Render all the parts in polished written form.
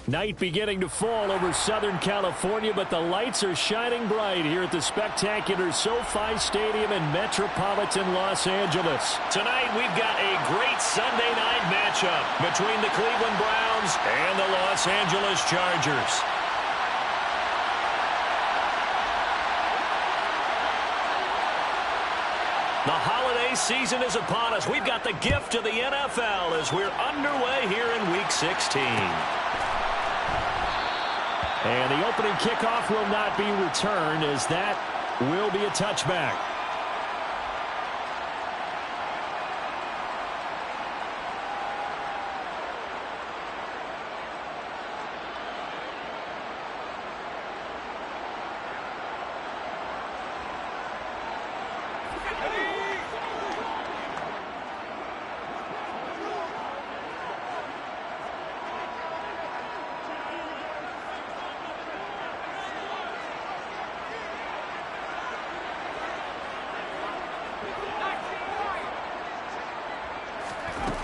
Night beginning to fall over Southern California, but the lights are shining bright here at the spectacular SoFi Stadium in metropolitan Los Angeles. Tonight, we've got a great Sunday night matchup between the Cleveland Browns and the Los Angeles Chargers. The holiday season is upon us. We've got the gift of the NFL as we're underway here in Week 16. And the opening kickoff will not be returned, as that will be a touchback.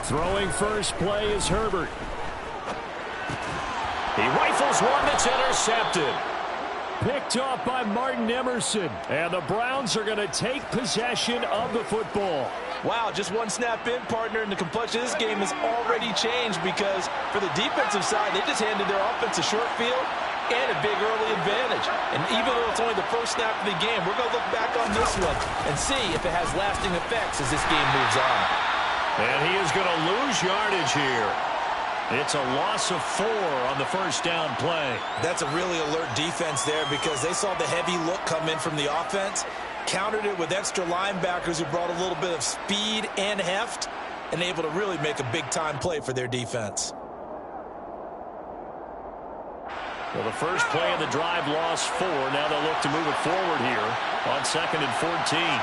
Throwing first play is Herbert. He rifles one that's intercepted. Picked off by Martin Emerson. And the Browns are going to take possession of the football. Wow, just one snap in, partner, and the complexion of this game has already changed because for the defensive side, they just handed their offense a short field and a big early advantage. And even though it's only the first snap of the game, we're going to look back on this one and see if it has lasting effects as this game moves on. And he is going to lose yardage here. It's a loss of 4 on the first down play. That's a really alert defense there because they saw the heavy look come in from the offense, countered it with extra linebackers who brought a little bit of speed and heft, and able to really make a big-time play for their defense. Well, the first play of the drive lost 4. Now they'll look to move it forward here on 2nd and 14.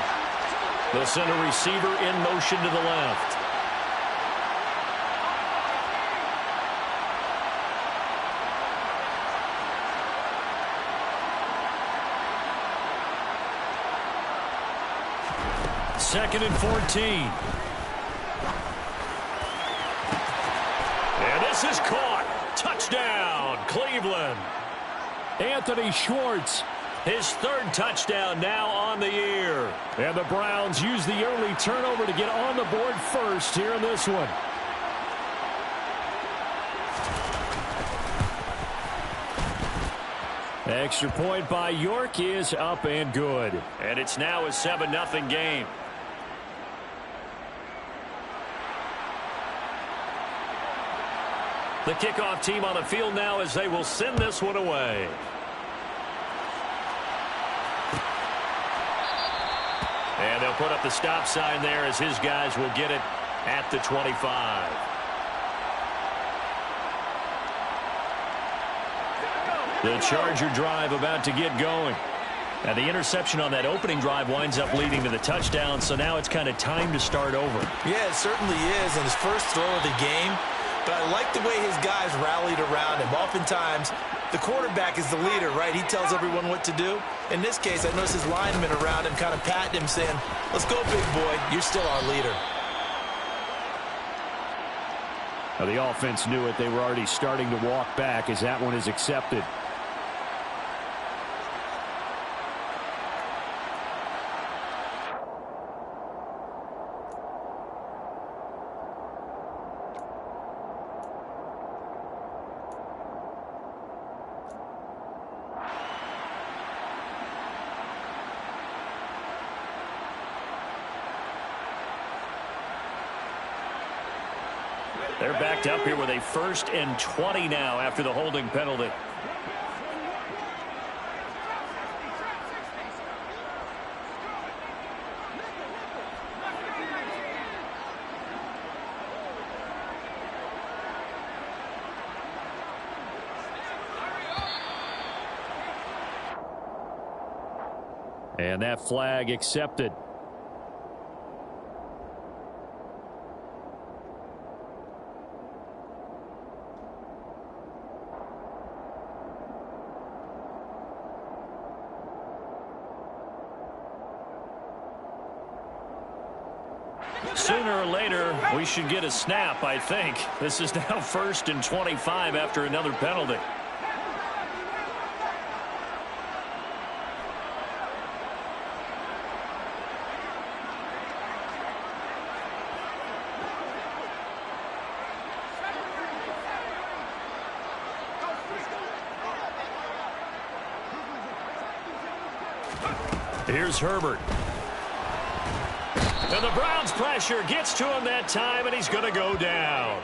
They'll send a receiver in motion to the left. Second and 14. And this is caught. Touchdown, Cleveland. Anthony Schwartz, his 3rd touchdown now on the year. And the Browns use the early turnover to get on the board first here in this one. Extra point by York is up and good. And it's now a 7-0 game. The kickoff team on the field now as they will send this one away. And they'll put up the stop sign there as his guys will get it at the 25. The Charger drive about to get going. Now the interception on that opening drive winds up leading to the touchdown, so now it's kind of time to start over. Yeah, it certainly is, and his first throw of the game. But I like the way his guys rallied around him. Oftentimes, the quarterback is the leader, right? He tells everyone what to do. In this case, I noticed his linemen around him kind of patting him, saying, "Let's go, big boy. You're still our leader." Now the offense knew it. They were already starting to walk back as that one is accepted. They're backed up here with a 1st and 20 now after the holding penalty. And that flag accepted. Sooner or later, we should get a snap, I think. This is now 1st and 25 after another penalty. Here's Herbert. And the Browns' pressure gets to him that time, and he's going to go down.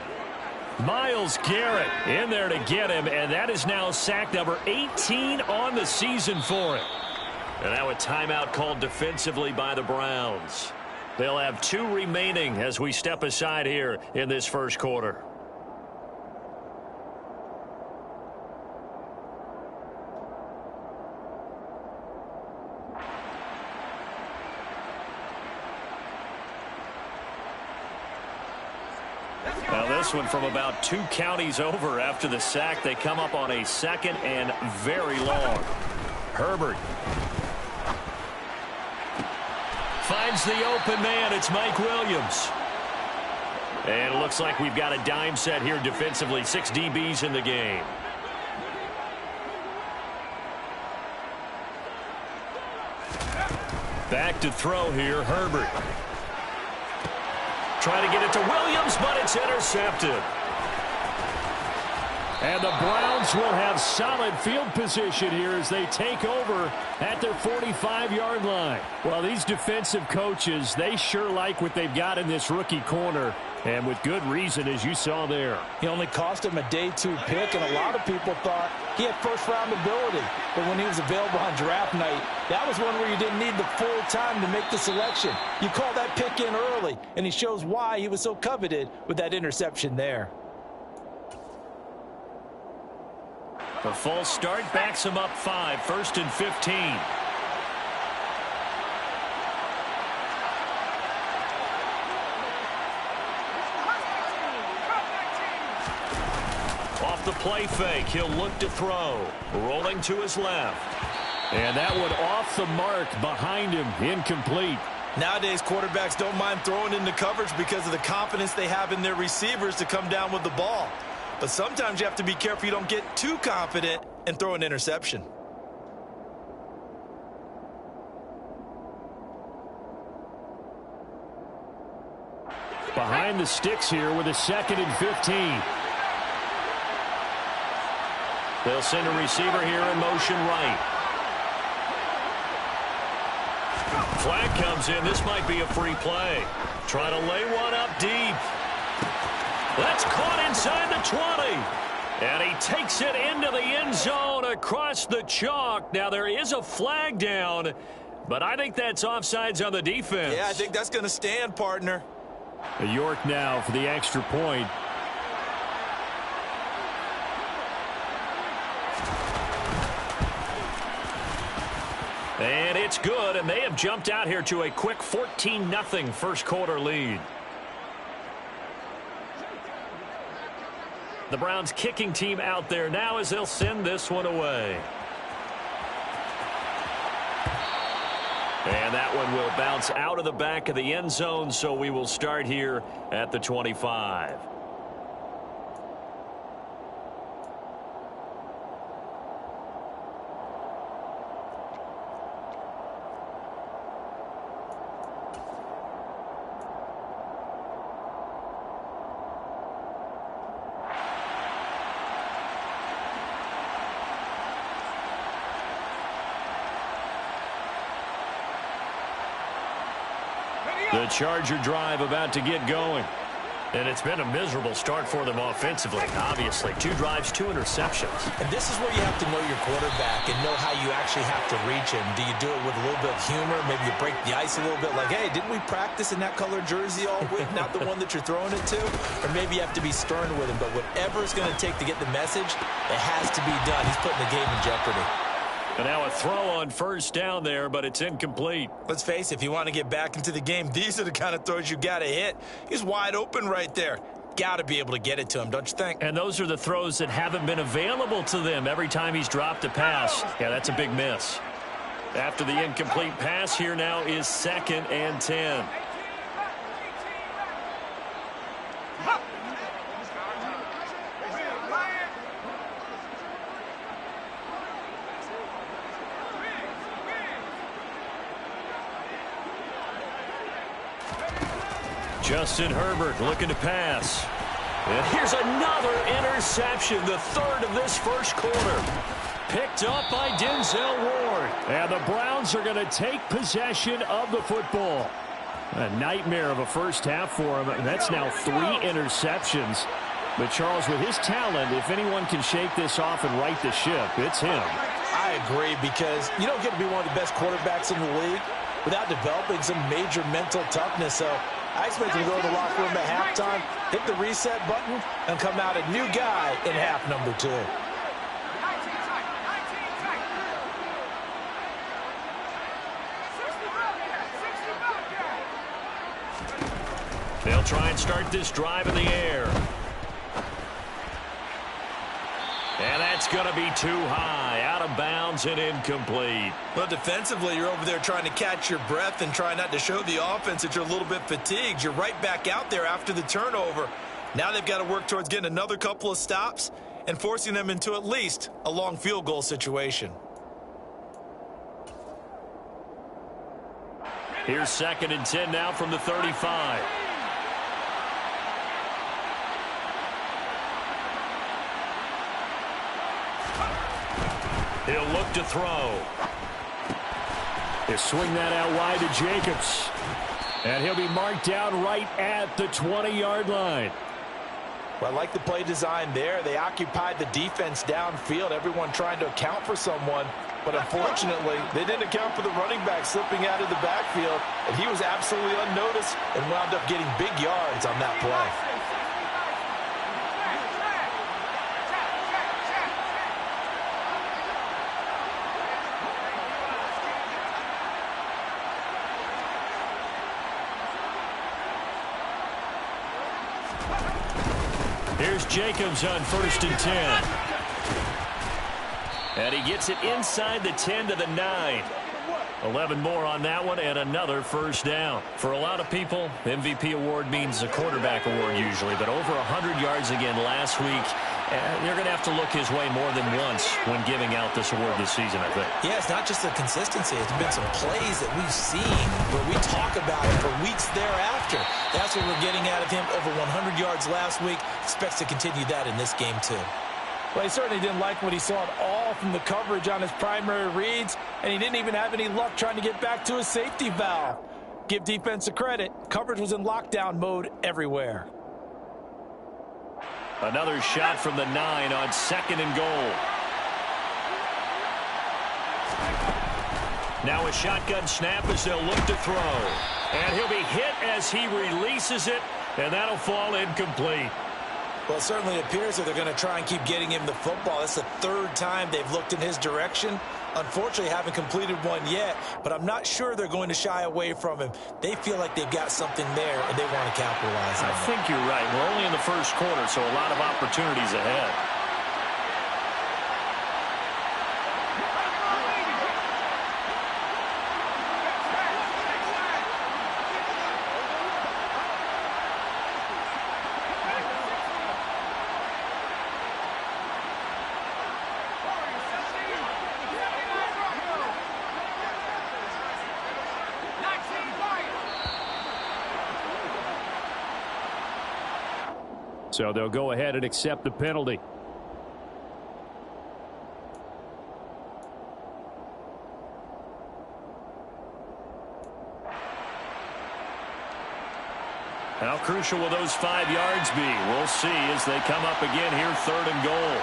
Myles Garrett in there to get him, and that is now sack number 18 on the season for him. And now a timeout called defensively by the Browns. They'll have 2 remaining as we step aside here in this first quarter. Now this one from about 2 counties over after the sack. They come up on a 2nd and very long. Herbert finds the open man. It's Mike Williams. And it looks like we've got a dime set here defensively. 6 DBs in the game. Back to throw here, Herbert. Trying to get it to Williams, but it's intercepted. And the Browns will have solid field position here as they take over at their 45-yard line. Well, these defensive coaches, they sure like what they've got in this rookie corner, and with good reason, as you saw there. He only cost him a day 2 pick, and a lot of people thought he had first-round ability. But when he was available on draft night, that was one where you didn't need the full time to make the selection. You call that pick in early, and he shows why he was so coveted with that interception there. The false start backs him up 5, 1st and 15. Off the play fake, he'll look to throw. Rolling to his left. And that one off the mark behind him, incomplete. Nowadays, quarterbacks don't mind throwing into coverage because of the confidence they have in their receivers to come down with the ball. But sometimes you have to be careful you don't get too confident and throw an interception. Behind the sticks here with a 2nd and 15. They'll send a receiver here in motion right. Flag comes in. This might be a free play. Trying to lay one up deep. That's caught inside the 20. And he takes it into the end zone across the chalk. Now there is a flag down, but I think that's offsides on the defense. Yeah, I think that's going to stand, partner. York now for the extra point. And it's good, and they have jumped out here to a quick 14-0 first quarter lead. The Browns kicking team out there now as they'll send this one away. And that one will bounce out of the back of the end zone, so we will start here at the 25. The Charger drive about to get going. And it's been a miserable start for them offensively, obviously. 2 drives, 2 interceptions. And this is where you have to know your quarterback and know how you actually have to reach him. Do you do it with a little bit of humor? Maybe you break the ice a little bit like, hey, didn't we practice in that color jersey all week, not the one that you're throwing it to? Or maybe you have to be stern with him. But whatever it's going to take to get the message, it has to be done. He's putting the game in jeopardy. And now a throw on first down there, but it's incomplete. Let's face it, if you want to get back into the game, these are the kind of throws you got to hit. He's wide open right there. Got to be able to get it to him, don't you think? And those are the throws that haven't been available to them every time he's dropped a pass. Yeah, that's a big miss. After the incomplete pass, here now is 2nd and 10. Justin Herbert looking to pass. And here's another interception, the third of this first quarter. Picked up by Denzel Ward. And the Browns are going to take possession of the football. A nightmare of a first half for him. And that's now 3 interceptions. But, Charles, with his talent, if anyone can shake this off and right the ship, it's him. I agree, because you don't get to be one of the best quarterbacks in the league without developing some major mental toughness. So I expect him to go to the locker room at halftime, hit the reset button, and come out a new guy in half number 2. They'll try and start this drive in the air. And that's going to be too high, out of bounds and incomplete. Well, defensively, you're over there trying to catch your breath and try not to show the offense that you're a little bit fatigued. You're right back out there after the turnover. Now they've got to work towards getting another couple of stops and forcing them into at least a long field goal situation. Here's 2nd and 10 now from the 35. He'll look to throw. He'll swing that out wide to Jacobs. And he'll be marked down right at the 20-yard line. Well, I like the play design there. They occupied the defense downfield, everyone trying to account for someone. But unfortunately, they didn't account for the running back slipping out of the backfield. And he was absolutely unnoticed and wound up getting big yards on that play. Here's Jacobs on 1st and 10. And he gets it inside the 10 to the 9. 11 more on that one and another first down. For a lot of people, MVP award means a quarterback award usually, but over 100 yards again last week. They're going to have to look his way more than once when giving out this award this season, I think. Yeah, it's not just the consistency. It's been some plays that we've seen where we talk about it for weeks thereafter. That's what we're getting out of him. Over 100 yards last week. Expects to continue that in this game, too. Well, he certainly didn't like what he saw at all from the coverage on his primary reads, and he didn't even have any luck trying to get back to his safety valve. Give defense a credit. Coverage was in lockdown mode everywhere. Another shot from the 9 on 2nd and goal. Now a shotgun snap as they'll look to throw. And he'll be hit as he releases it, and that'll fall incomplete. Well, it certainly appears that they're going to try and keep getting him the football. It's the 3rd time they've looked in his direction. Unfortunately, haven't completed one yet, but I'm not sure they're going to shy away from him. They feel like they've got something there, and they want to capitalize on it. I think you're right. We're only in the first quarter, so a lot of opportunities ahead. So they'll go ahead and accept the penalty. How crucial will those 5 yards be? We'll see as they come up again here, 3rd and goal.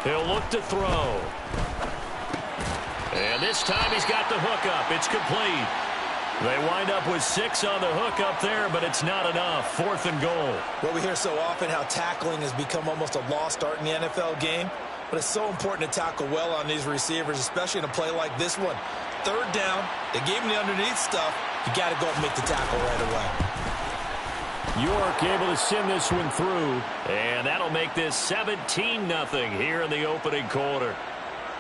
He'll look to throw. And this time he's got the hookup. It's complete. They wind up with 6 on the hookup there, but it's not enough. 4th and goal. Well, we hear so often how tackling has become almost a lost art in the NFL game, but it's so important to tackle well on these receivers, especially in a play like this one. 3rd down, they gave him the underneath stuff. You got to go and make the tackle right away. York able to send this one through, and that'll make this 17-0 here in the opening quarter.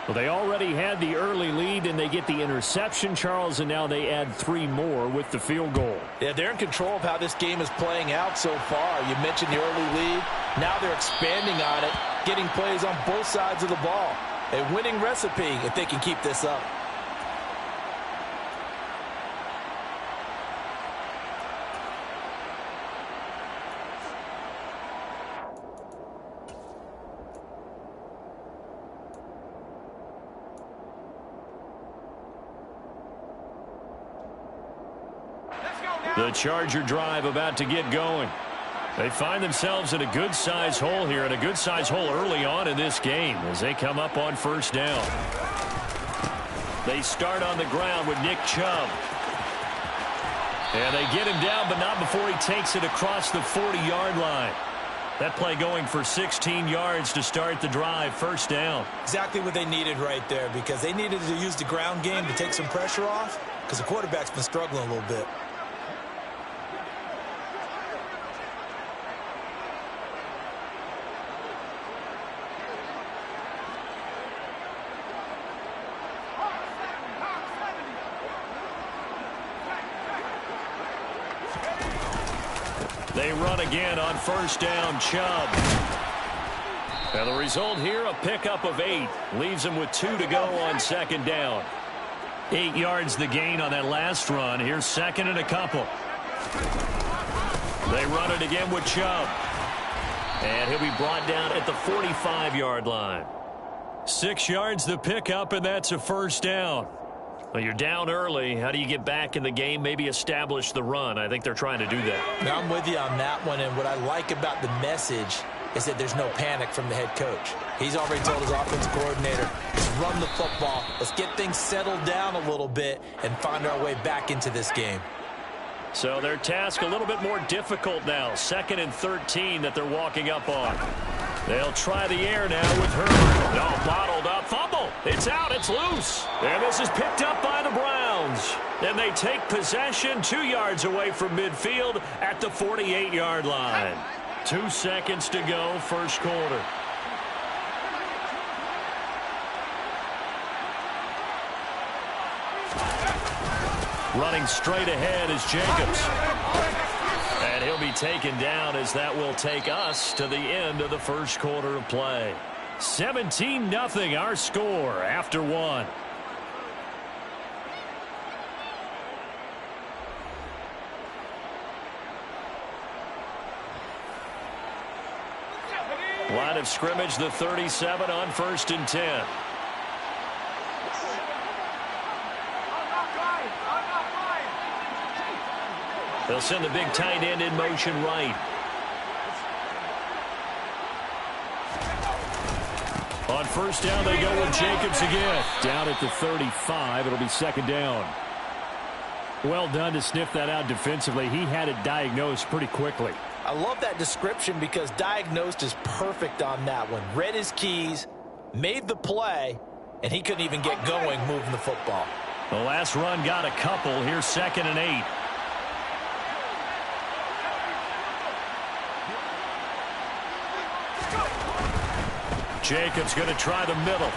Well, they already had the early lead, and they get the interception, Charles, and now they add 3 more with the field goal. Yeah, they're in control of how this game is playing out so far. You mentioned the early lead. Now they're expanding on it, getting plays on both sides of the ball. A winning recipe if they can keep this up. The Charger drive about to get going. They find themselves in a good-sized hole here, and a good-sized hole early on in this game as they come up on first down. They start on the ground with Nick Chubb. And they get him down, but not before he takes it across the 40-yard line. That play going for 16 yards to start the drive, first down. Exactly what they needed right there, because they needed to use the ground game to take some pressure off, because the quarterback's been struggling a little bit. They run again on first down, Chubb. And the result here, a pickup of 8. Leaves them with 2 to go on second down. 8 yards the gain on that last run. Here's second and a couple. They run it again with Chubb. And he'll be brought down at the 45-yard line. 6 yards the pickup, and that's a first down. Well, you're down early. How do you get back in the game, maybe establish the run? I think they're trying to do that. Now, I'm with you on that one, and what I like about the message is that there's no panic from the head coach. He's already told his offensive coordinator, let's run the football, let's get things settled down a little bit and find our way back into this game. So their task a little bit more difficult now. 2nd and 13 that they're walking up on. They'll try the air now with Herbert. No, bottled up. Fumble. It's out. It's loose. And this is picked up by the Browns. And they take possession 2 yards away from midfield at the 48-yard line. 2 seconds to go, first quarter. Running straight ahead is Jacobs. And he'll be taken down as that will take us to the end of the first quarter of play. 17-0 our score after 1. Line of scrimmage, the 37 on 1st and 10. They'll send the big tight end in motion right. On first down, they go with Jacobs again. Down at the 35, it'll be second down. Well done to sniff that out defensively. He had it diagnosed pretty quickly. I love that description because diagnosed is perfect on that one. Read his keys, made the play, and he couldn't even get going moving the football. The last run got a couple. Here's 2nd and 8. Jacobs going to try the middle.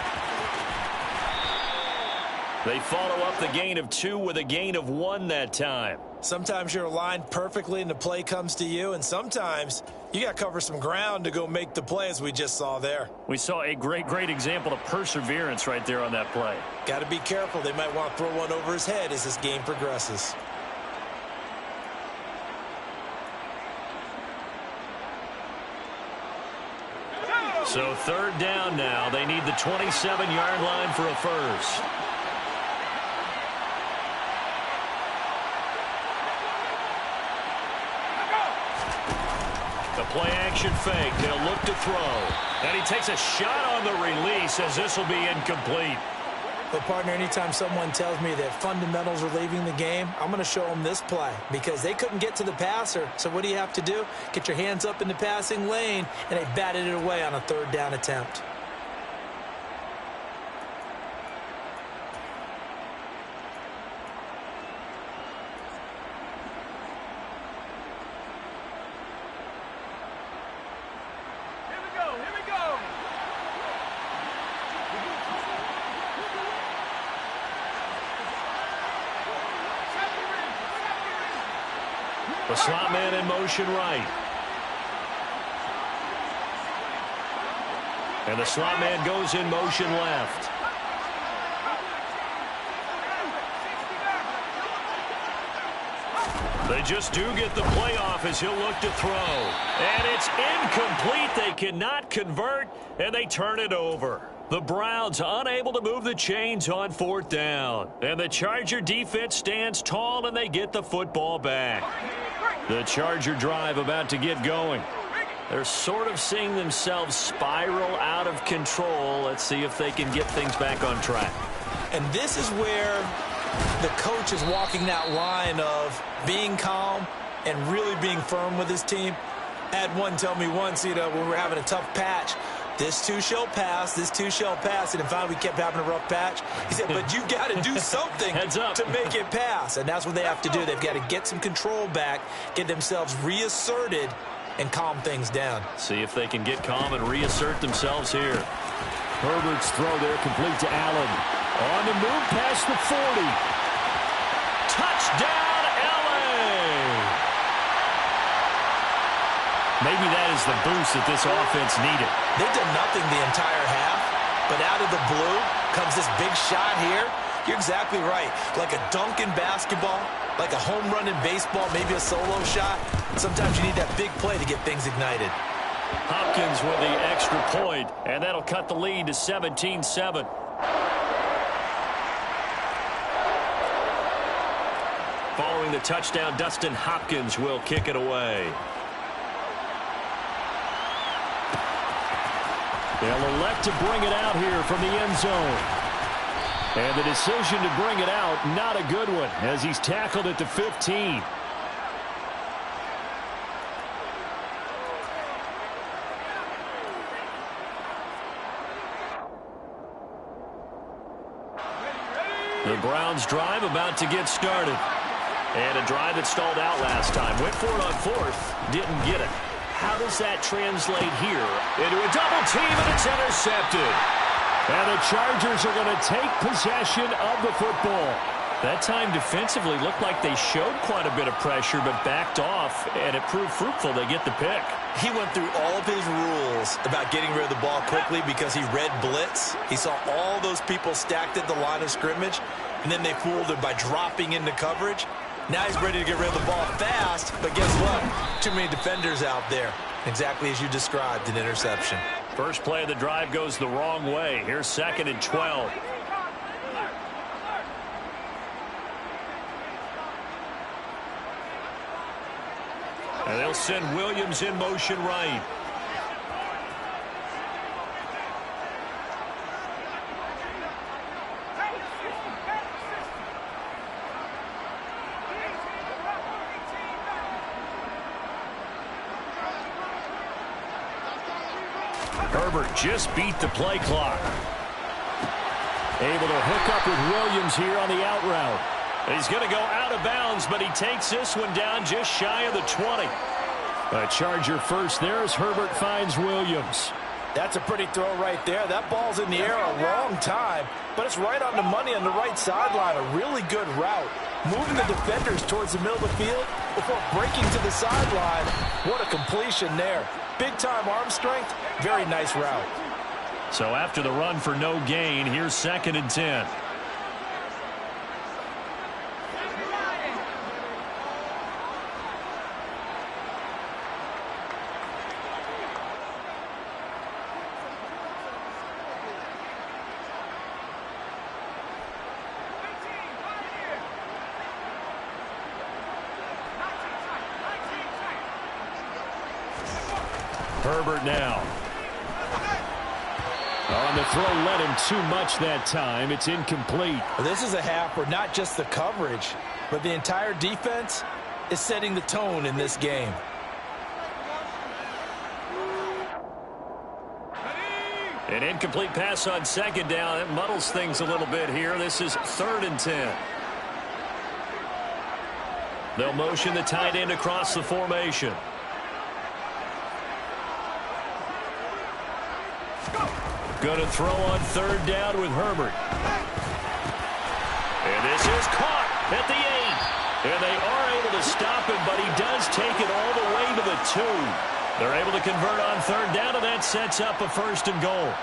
They follow up the gain of 2 with a gain of 1 that time. Sometimes you're aligned perfectly and the play comes to you, and sometimes you got to cover some ground to go make the play, as we just saw there. We saw a great example of perseverance right there on that play. Got to be careful. They might want to throw one over his head as this game progresses. So 3rd down now. They need the 27-yard line for a first. The play-action fake. They'll look to throw. And he takes a shot on the release as this will be incomplete. But, partner, anytime someone tells me that fundamentals are leaving the game, I'm going to show them this play because they couldn't get to the passer. So what do you have to do? Get your hands up in the passing lane, and they batted it away on a 3rd down attempt. The slot man in motion right. And the slot man goes in motion left. They just do get the playoff as he'll look to throw. And it's incomplete. They cannot convert, and they turn it over. The Browns unable to move the chains on fourth down. And the Charger defense stands tall, and they get the football back. The Charger drive about to get going. They're sort of seeing themselves spiral out of control. Let's see if they can get things back on track. And this is where the coach is walking that line of being calm and really being firm with his team. I had one tell me once, when we're having a tough patch, this too shall pass, this too shall pass. And finally we kept having a rough patch. He said, but you've got to do something to make it pass. And that's what they have to do. They've got to get some control back, get themselves reasserted, and calm things down. See if they can get calm and reassert themselves here. Herbert's throw there complete to Allen. On the move past the 40. Touchdown, LA! Maybe that is the boost that this offense needed. They did nothing the entire half, but out of the blue comes this big shot here. You're exactly right. Like a dunk in basketball, like a home run in baseball, maybe a solo shot. Sometimes you need that big play to get things ignited. Hopkins with the extra point, and that'll cut the lead to 17-7. Following the touchdown, Dustin Hopkins will kick it away. They'll elect to bring it out here from the end zone. And the decision to bring it out, not a good one, as he's tackled at the 15. The Browns drive about to get started. And a drive that stalled out last time. Went for it on fourth, didn't get it. How does that translate here? Into a double team, and it's intercepted. And the Chargers are going to take possession of the football. That time defensively looked like they showed quite a bit of pressure but backed off, and it proved fruitful. They get the pick. He went through all of his rules about getting rid of the ball quickly because he read blitz. He saw all those people stacked at the line of scrimmage, and then they fooled him by dropping into coverage. Now he's ready to get rid of the ball fast, but guess what? Too many defenders out there. Exactly as you described, an interception. First play of the drive goes the wrong way. Here's 2nd and 12. And they'll send Williams in motion right. Herbert just beat the play clock. Able to hook up with Williams here on the out route. He's going to go out of bounds, but he takes this one down just shy of the 20. A Charger first there as Herbert finds Williams. That's a pretty throw right there. That ball's in the air a long time, but it's right on the money on the right sideline. A really good route. Moving the defenders towards the middle of the field before breaking to the sideline. What a completion there. Big-time arm strength. Very nice route. So after the run for no gain, here's 2nd and 10. Herbert now. On the throw, led him too much that time. It's incomplete. Well, this is a half where not just the coverage, but the entire defense is setting the tone in this game. An incomplete pass on 2nd down. It muddles things a little bit here. This is 3rd and 10. They'll motion the tight end across the formation. Going to throw on 3rd down with Herbert. And this is caught at the And they are able to stop him, but he does take it all the way to the 2. They're able to convert on third down, and that sets up a 1st and goal.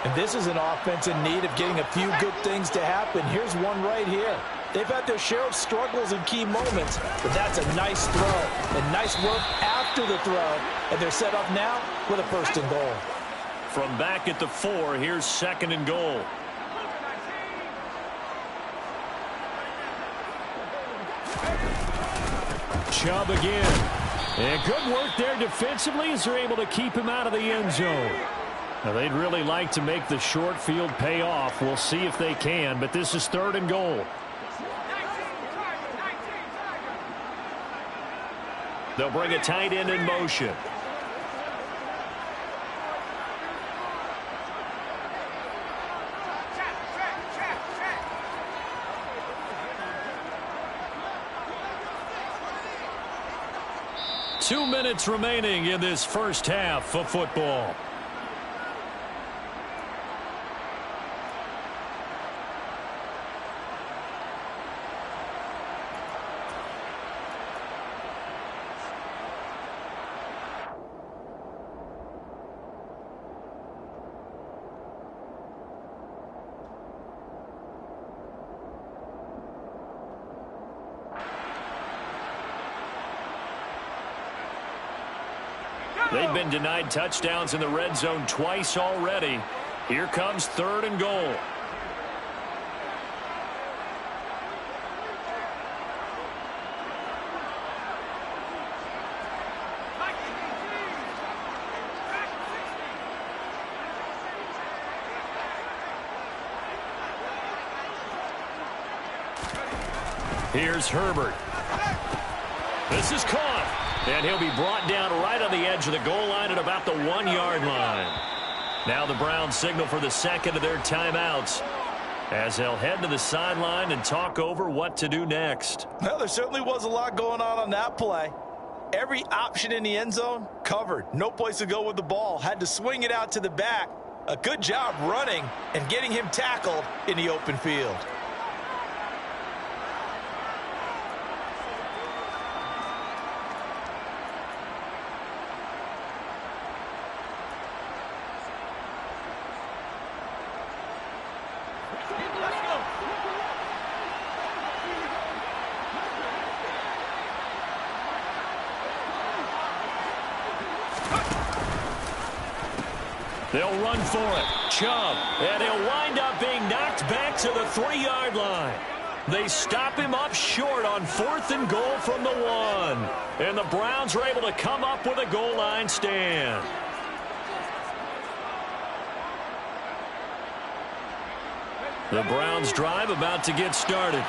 And this is an offense in need of getting a few good things to happen. Here's one right here. They've had their share of struggles in key moments, but that's a nice throw and nice work after the throw. And they're set up now with a 1st and goal. From back at the 4, here's 2nd and goal. Chubb again. And good work there defensively as they're able to keep him out of the end zone. Now, they'd really like to make the short field pay off. We'll see if they can, but this is 3rd and goal. They'll bring a tight end in motion. Two minutes remaining in this first half of football. They've been denied touchdowns in the red zone twice already. Here comes 3rd and goal. Here's Herbert. This is caught. And he'll be brought down right on the edge of the goal line at about the 1-yard line. Now the Browns signal for the 2nd of their timeouts as they'll head to the sideline and talk over what to do next. Well, there certainly was a lot going on that play. Every option in the end zone covered. No place to go with the ball. Had to swing it out to the back. A good job running and getting him tackled in the open field. They'll run for it. Chubb. And he'll wind up being knocked back to the 3-yard line. They stop him up short on 4th and goal from the 1. And the Browns are able to come up with a goal line stand. The Browns drive about to get started.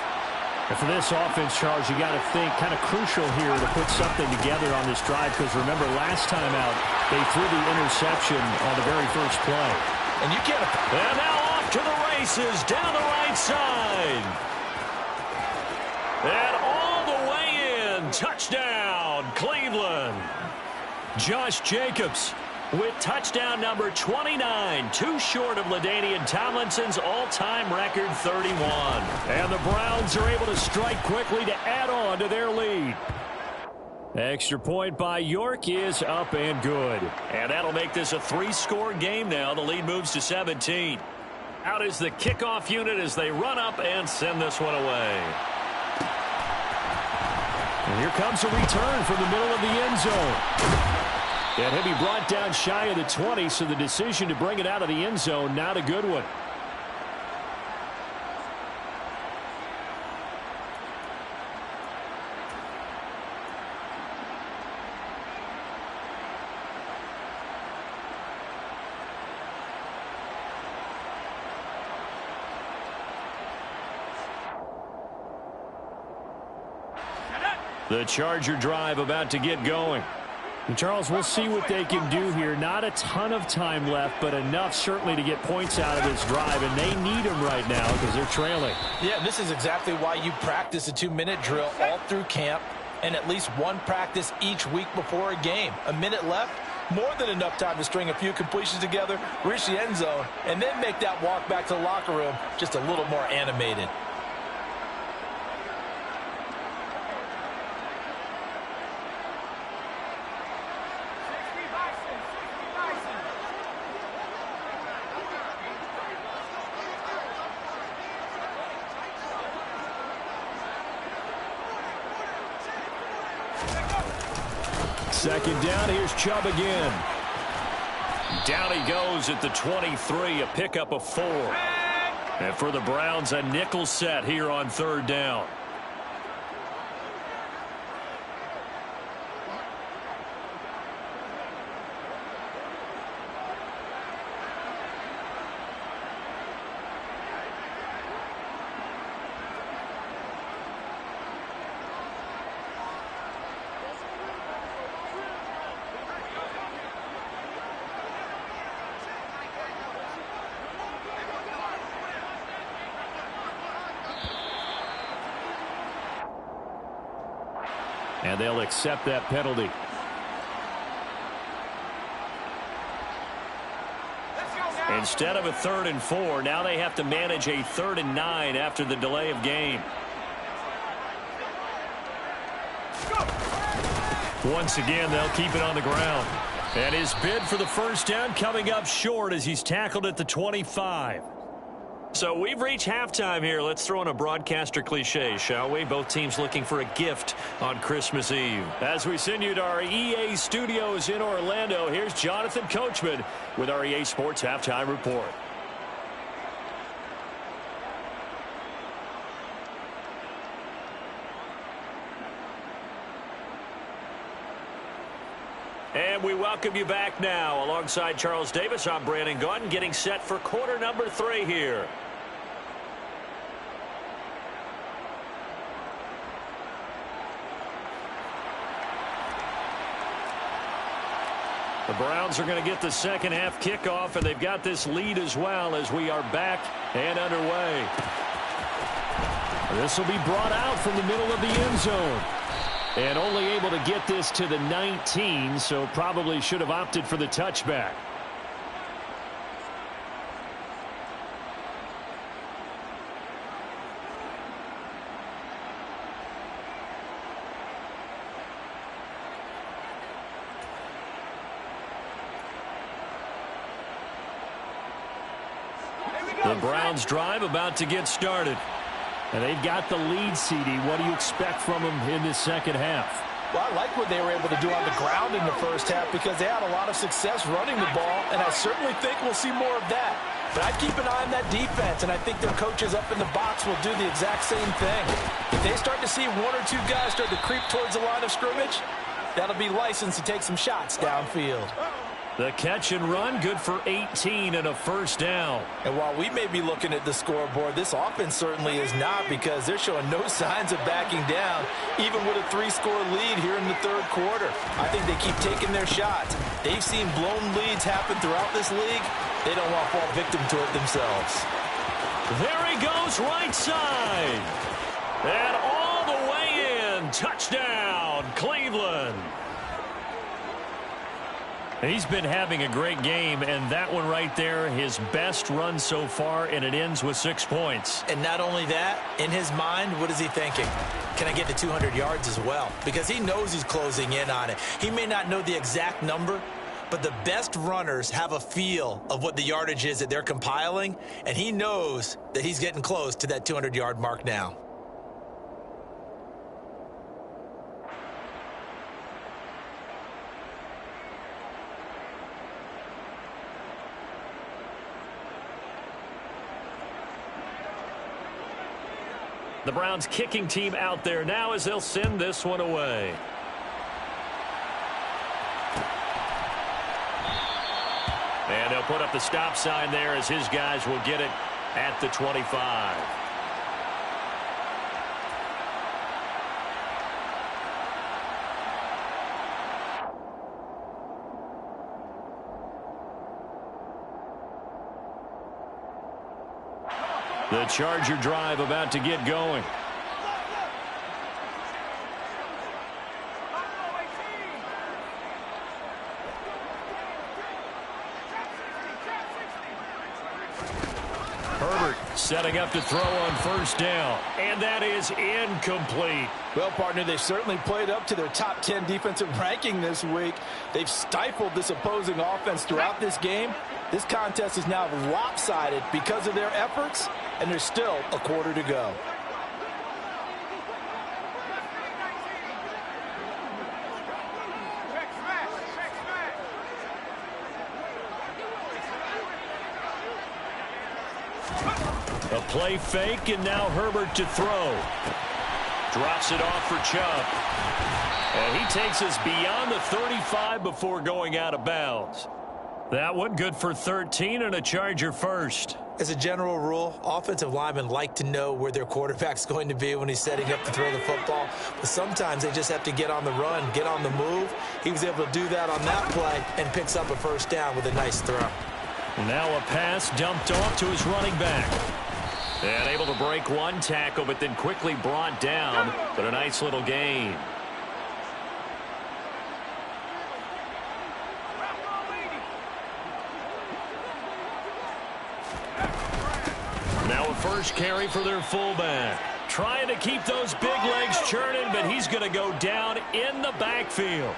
And for this offense, Charles, you got to think kind of crucial here to put something together on this drive, because remember last time out they threw the interception on the very first play. And you can't. And now off to the races down the right side. And all the way in. Touchdown, Cleveland. Josh Jacobs with touchdown number 29, too short of LaDainian Tomlinson's all-time record 31. And the Browns are able to strike quickly to add on to their lead. Extra point by York is up and good. And that'll make this a 3-score game now. The lead moves to 17. Out is the kickoff unit as they run up and send this one away. And here comes a return from the middle of the end zone. And he'll be brought down shy of the 20, so the decision to bring it out of the end zone, not a good one. The Charger drive about to get going. And Charles, we'll see what they can do here. Not a ton of time left, but enough certainly to get points out of this drive, and they need them right now because they're trailing. Yeah, this is exactly why you practice a 2-minute drill all through camp and at least one practice each week before a game. A minute left, more than enough time to string a few completions together, reach the end zone, and then make that walk back to the locker room just a little more animated. Second down, here's Chubb again. Down he goes at the 23, a pickup of 4. And for the Browns, a nickel set here on third down. And they'll accept that penalty. Instead of a 3rd and 4, now they have to manage a 3rd and 9 after the delay of game. Once again, they'll keep it on the ground. And his bid for the first down coming up short as he's tackled at the 25. So we've reached halftime here. Let's throw in a broadcaster cliche, shall we? Both teams looking for a gift on Christmas Eve. As we send you to our EA studios in Orlando, here's Jonathan Coachman with our EA Sports Halftime Report. And we welcome you back now. Alongside Charles Davis, I'm Brandon Gaudin, getting set for quarter number 3 here. The Browns are going to get the second half kickoff, and they've got this lead as well as we are back and underway. This will be brought out from the middle of the end zone. And only able to get this to the 19, so probably should have opted for the touchback. The Browns drive about to get started. And they've got the lead, CD. What do you expect from them in this second half? Well, I like what they were able to do on the ground in the first half because they had a lot of success running the ball, and I certainly think we'll see more of that. But I'd keep an eye on that defense, and I think their coaches up in the box will do the exact same thing. If they start to see 1 or 2 guys start to creep towards the line of scrimmage, that'll be licensed to take some shots downfield. The catch and run, good for 18 and a first down. And while we may be looking at the scoreboard, this offense certainly is not because they're showing no signs of backing down, even with a 3-score lead here in the third quarter. I think they keep taking their shots. They've seen blown leads happen throughout this league. They don't want to fall victim to it themselves. There he goes, right side. And all the way in. Touchdown, Cleveland. He's been having a great game, and that one right there, his best run so far, and it ends with 6 points. And not only that, in his mind, what is he thinking? Can I get to 200 yards as well? Because he knows he's closing in on it. He may not know the exact number, but the best runners have a feel of what the yardage is that they're compiling, and he knows that he's getting close to that 200-yard mark now. The Browns kicking team out there now as they'll send this one away. And they'll put up the stop sign there as his guys will get it at the 25. The Charger drive about to get going. Herbert setting up to throw on first down. And that is incomplete. Well, partner, they've certainly played up to their top 10 defensive ranking this week. They've stifled this opposing offense throughout this game. This contest is now lopsided because of their efforts, and there's still a quarter to go. A play fake, and now Herbert to throw. Drops it off for Chubb. And he takes us beyond the 35 before going out of bounds. That one good for 13 and a Charger first. As a general rule, offensive linemen like to know where their quarterback's going to be when he's setting up to throw the football. But sometimes they just have to get on the run, get on the move. He was able to do that on that play and picks up a first down with a nice throw. Now a pass dumped off to his running back. And able to break one tackle, but then quickly brought down. But a nice little gain. Now a first carry for their fullback. Trying to keep those big legs churning, but he's going to go down in the backfield.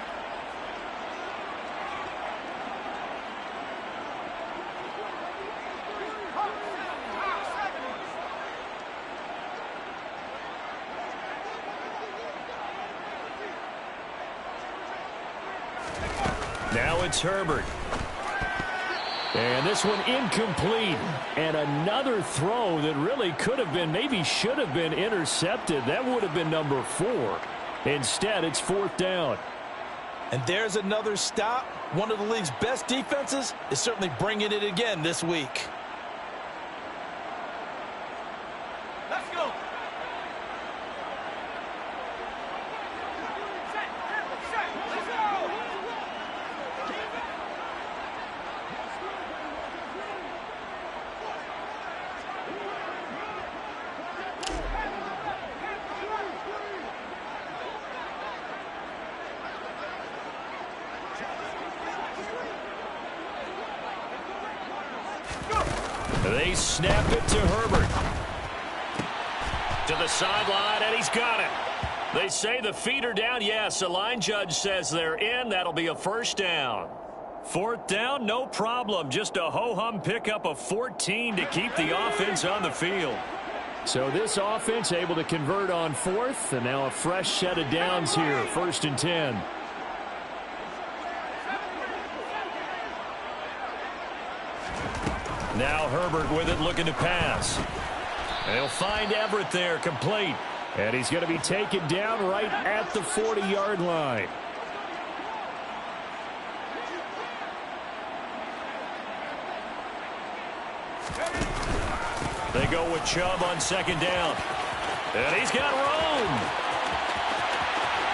Now it's Herbert. And this one incomplete. And another throw that really could have been, maybe should have been intercepted. That would have been number 4. Instead, it's 4th down. And there's another stop. One of the league's best defenses is certainly bringing it again this week. Let's go. They snap it to Herbert. To the sideline, and he's got it. They say the feet are down. Yes, the line judge says they're in. That'll be a first down. 4th down, no problem. Just a ho-hum pickup of 14 to keep the offense on the field. So this offense able to convert on 4th, and now a fresh set of downs here. 1st and 10. Now Herbert with it, looking to pass. And he'll find Everett there, complete. And he's going to be taken down right at the 40-yard line. They go with Chubb on 2nd down. And he's got room.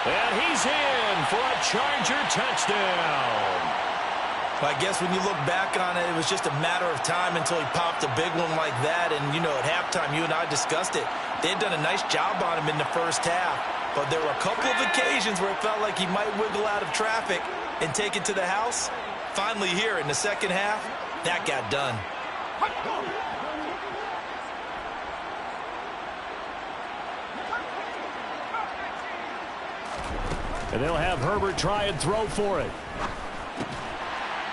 And he's in for a Charger touchdown. I guess when you look back on it, it was just a matter of time until he popped a big one like that. And, you know, at halftime, you and I discussed it. They had done a nice job on him in the first half. But there were a couple of occasions where it felt like he might wiggle out of traffic and take it to the house. Finally here in the second half, that got done. And they'll have Herbert try and throw for it.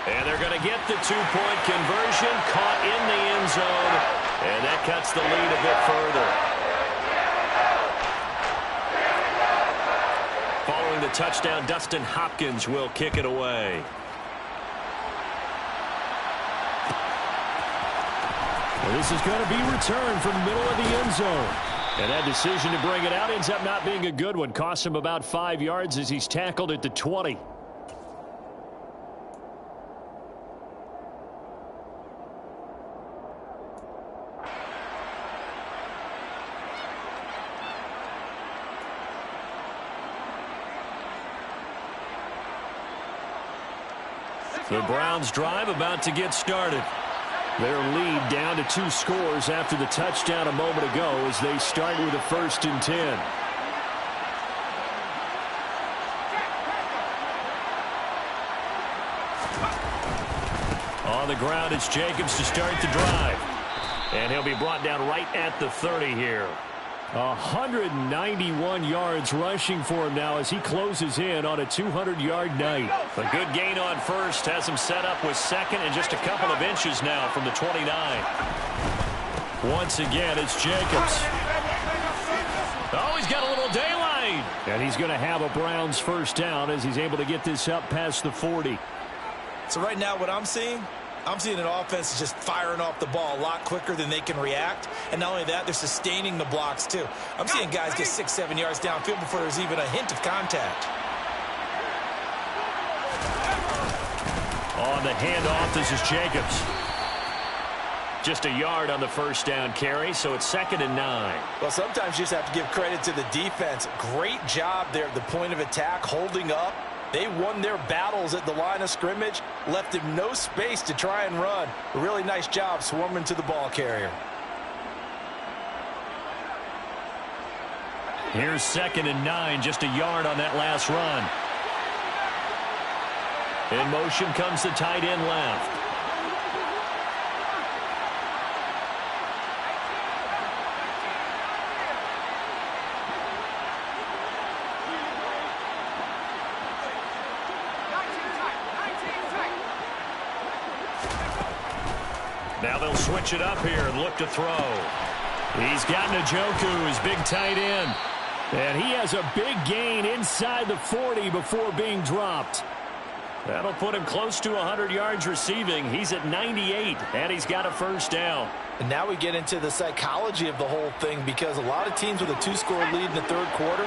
And they're going to get the 2-point conversion, caught in the end zone, and that cuts the lead a bit further. Following the touchdown, Dustin Hopkins will kick it away. Well, this is going to be returned from the middle of the end zone. And that decision to bring it out ends up not being a good one. Costs him about 5 yards as he's tackled at the 20. The Browns drive about to get started. Their lead down to 2 scores after the touchdown a moment ago as they start with a 1st and 10. On the ground, it's Jacobs to start the drive. And he'll be brought down right at the 30 here. 191 yards rushing for him now as he closes in on a 200-yard night. A good gain on 1st, has him set up with 2nd and just a couple of inches now from the 29. Once again, it's Jacobs. Oh, he's got a little daylight. And he's going to have a Browns 1st down as he's able to get this up past the 40. So right now what I'm seeing I'm seeing an offense just firing off the ball a lot quicker than they can react. And not only that, they're sustaining the blocks, too. I'm seeing guys get 6-7 yards downfield before there's even a hint of contact. On the handoff, this is Jacobs. Just a yard on the first down carry, so it's 2nd and 9. Well, sometimes you just have to give credit to the defense. Great job there at the point of attack, holding up. They won their battles at the line of scrimmage, left him no space to try and run. A really nice job swarming to the ball carrier. Here's 2nd and 9, just a yard on that last run. In motion comes the tight end left. Now they'll switch it up here and look to throw. He's got Njoku, his big tight end. And he has a big gain inside the 40 before being dropped. That'll put him close to 100 yards receiving. He's at 98, and he's got a first down. And now we get into the psychology of the whole thing, because a lot of teams with a 2-score lead in the third quarter,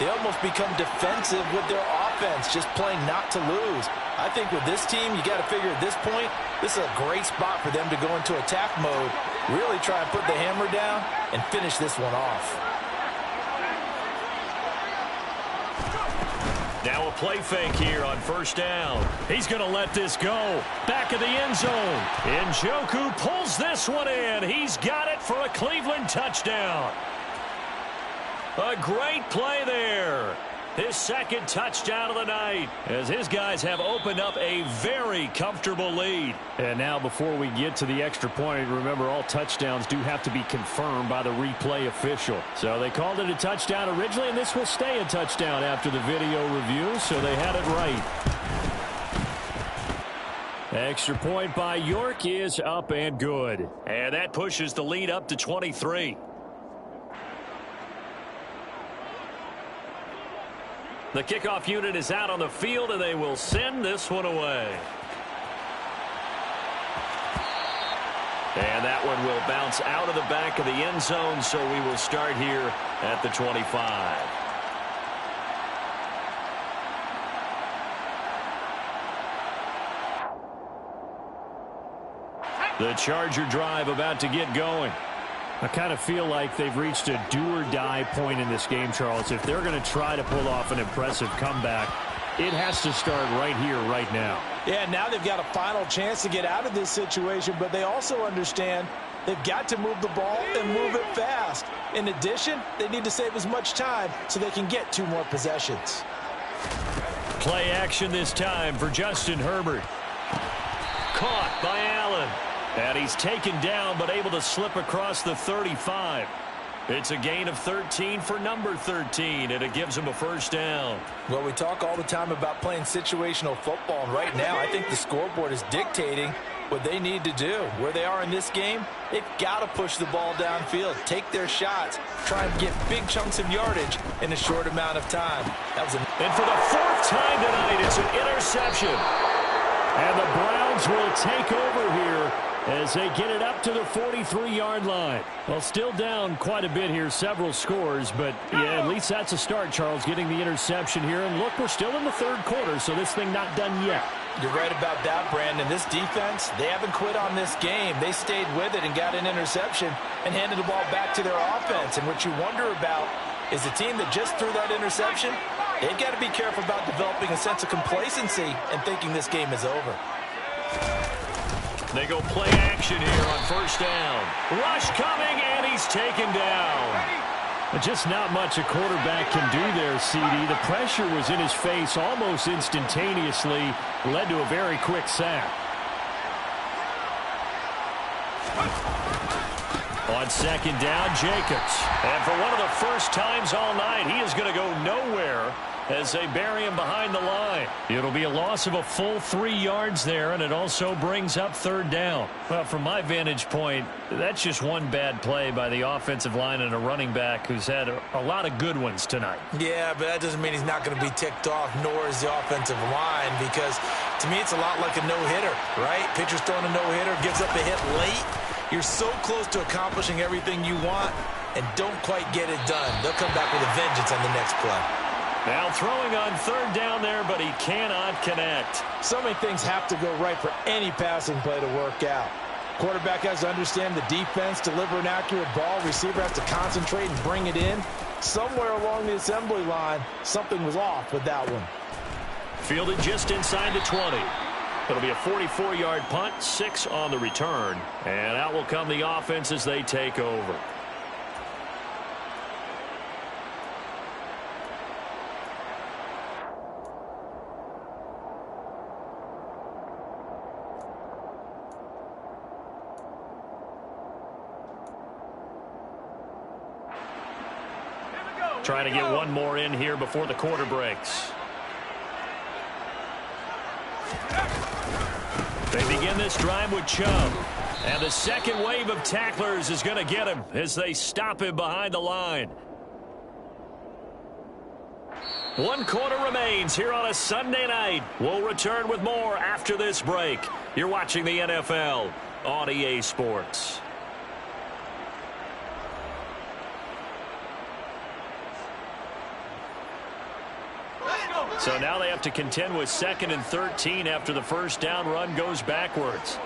they almost become defensive with their offense, just playing not to lose. I think with this team, you got to figure at this point, this is a great spot for them to go into attack mode, really try and put the hammer down and finish this one off. Now a play fake here on first down. He's going to let this go. Back of the end zone. Njoku pulls this one in. He's got it for a Cleveland touchdown. A great play there. His 2nd touchdown of the night, as his guys have opened up a very comfortable lead. And now before we get to the extra point, remember all touchdowns do have to be confirmed by the replay official. So they called it a touchdown originally, and this will stay a touchdown after the video review, so they had it right. Extra point by York is up and good. And that pushes the lead up to 23. The kickoff unit is out on the field, and they will send this one away. And that one will bounce out of the back of the end zone, so we will start here at the 25. The Charger drive about to get going. I kind of feel like they've reached a do-or-die point in this game, Charles. If they're going to try to pull off an impressive comeback, it has to start right here, right now. Yeah, now they've got a final chance to get out of this situation, but they also understand they've got to move the ball and move it fast. In addition, they need to save as much time so they can get 2 more possessions. Play action this time for Justin Herbert. Caught by Allen. And he's taken down, but able to slip across the 35. It's a gain of 13 for number 13, and it gives him a first down. Well, we talk all the time about playing situational football, and right now I think the scoreboard is dictating what they need to do. Where they are in this game, they've got to push the ball downfield, take their shots, try and get big chunks of yardage in a short amount of time. And for the 4th time tonight, it's an interception. And the Browns will take over here as they get it up to the 43-yard line. Well, still down quite a bit here, several scores, but yeah, at least that's a start, Charles, getting the interception here. And look, we're still in the third quarter, so this thing not done yet. You're right about that, Brandon. This defense, they haven't quit on this game. They stayed with it and got an interception and handed the ball back to their offense. And what you wonder about is the team that just threw that interception, they've got to be careful about developing a sense of complacency and thinking this game is over. They go play action here on first down. Rush coming, and he's taken down. But just not much a quarterback can do there, CD. The pressure was in his face almost instantaneously, led to a very quick sack. On second down, Jacobs. And for one of the first times all night, he is going to go nowhere as they bury him behind the line. It'll be a loss of a full 3 yards there, and it also brings up third down. Well, from my vantage point, that's just one bad play by the offensive line and a running back who's had a lot of good ones tonight. Yeah, but that doesn't mean he's not going to be ticked off, nor is the offensive line, because to me it's a lot like a no-hitter, right? Pitcher's throwing a no-hitter, gives up a hit late. You're so close to accomplishing everything you want and don't quite get it done. They'll come back with a vengeance on the next play. Now throwing on third down there, but he cannot connect. So many things have to go right for any passing play to work out. Quarterback has to understand the defense, deliver an accurate ball. Receiver has to concentrate and bring it in. Somewhere along the assembly line, something was off with that one. Fielded just inside the 20. It'll be a 44-yard punt, 6 on the return. And out will come the offense as they take over. Trying to get one more in here before the quarter breaks. They begin this drive with Chubb. And the second wave of tacklers is going to get him as they stop him behind the line. 1 quarter remains here on a Sunday night. We'll return with more after this break. You're watching the NFL on EA Sports. So now they have to contend with 2nd and 13 after the first down run goes backwards.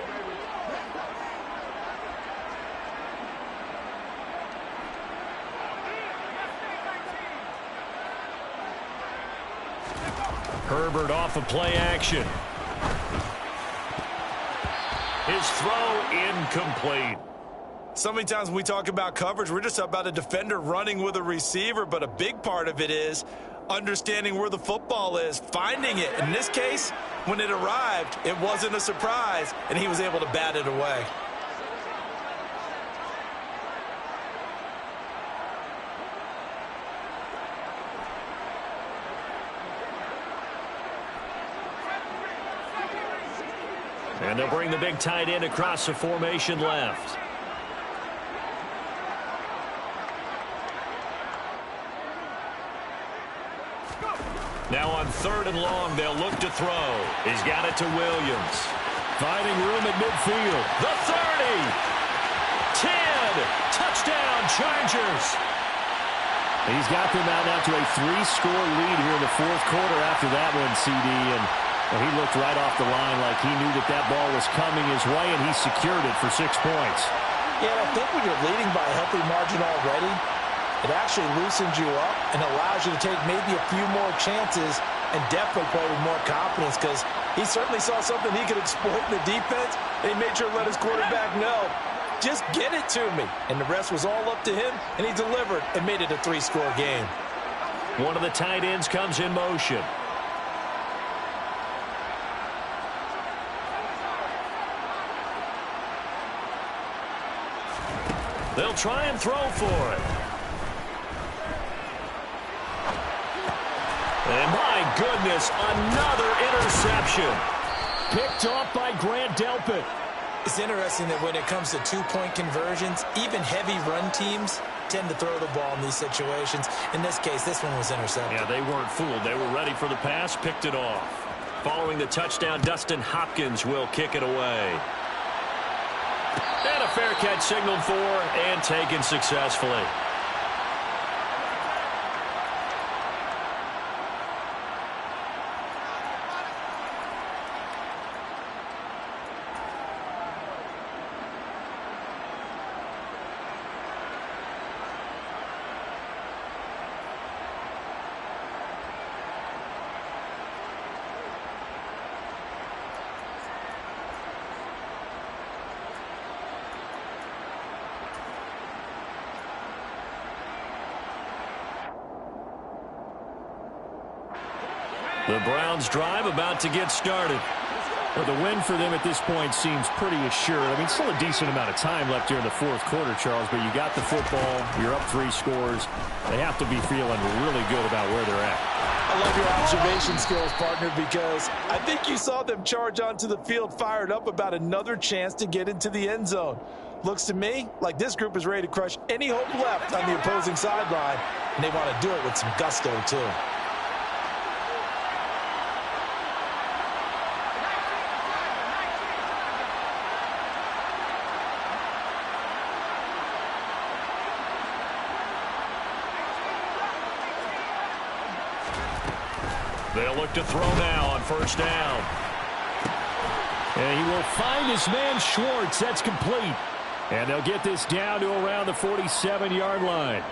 Herbert off of play action. His throw incomplete. So many times when we talk about coverage, we're just about a defender running with a receiver, but a big part of it is understanding where the football is, finding it. In this case, when it arrived, it wasn't a surprise, and he was able to bat it away. And they'll bring the big tight end across the formation left. Now on 3rd and long, they'll look to throw. He's got it to Williams. Finding room at midfield. The 30. 10. Touchdown, Chargers. He's got them out now to a 3-score lead here in the 4th quarter after that one, CD. And he looked right off the line like he knew that that ball was coming his way, and he secured it for 6 points. Yeah, I think when you're leading by a healthy margin already, it actually loosens you up and allows you to take maybe a few more chances and definitely play with more confidence, because he certainly saw something he could exploit in the defense, and he made sure to let his quarterback know, just get it to me. And the rest was all up to him, and he delivered and made it a 3-score game. One of the tight ends comes in motion. They'll try and throw for it. And my goodness, another interception. Picked off by Grant Delpit. It's interesting that when it comes to 2-point conversions, even heavy run teams tend to throw the ball in these situations. In this case, this one was intercepted. Yeah, they weren't fooled. They were ready for the pass, picked it off. Following the touchdown, Dustin Hopkins will kick it away. And a fair catch signaled for and taken successfully. The Browns drive about to get started. Well, the win for them at this point seems pretty assured. I mean, still a decent amount of time left here in the 4th quarter, Charles, but you got the football, you're up 3 scores. They have to be feeling really good about where they're at. I love your observation skills, partner, because I think you saw them charge onto the field fired up about another chance to get into the end zone. Looks to me like this group is ready to crush any hope left on the opposing sideline, and they want to do it with some gusto, too. They'll look to throw now on first down. And he will find his man Schwartz. That's complete. And they'll get this down to around the 47-yard line.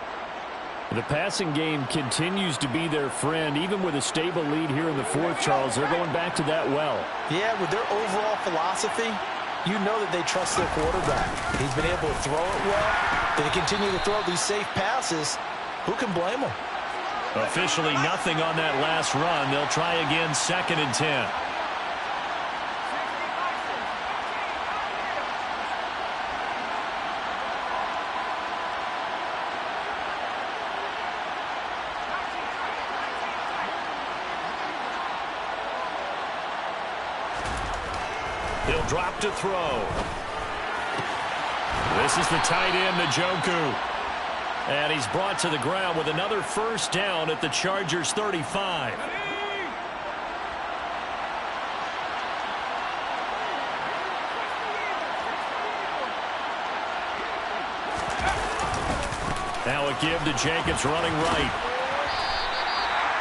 The passing game continues to be their friend. Even with a stable lead here in the fourth, Charles, they're going back to that well. Yeah, with their overall philosophy, you know that they trust their quarterback. He's been able to throw it well. They continue to throw these safe passes. Who can blame them? Officially nothing on that last run. They'll try again, 2nd and 10. He'll drop to throw. This is the tight end, Njoku. And he's brought to the ground with another first down at the Chargers' 35. Now a give to Jacobs running right.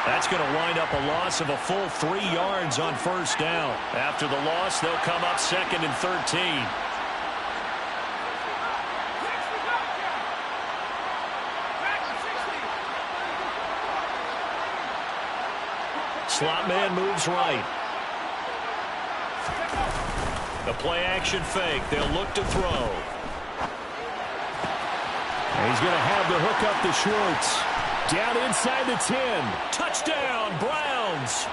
That's going to wind up a loss of a full 3 yards on first down. After the loss, they'll come up 2nd and 13. Slot man moves right. The play-action fake. They'll look to throw. And he's going to have the hook up to Schwartz. Down inside the 10. Touchdown, Browns.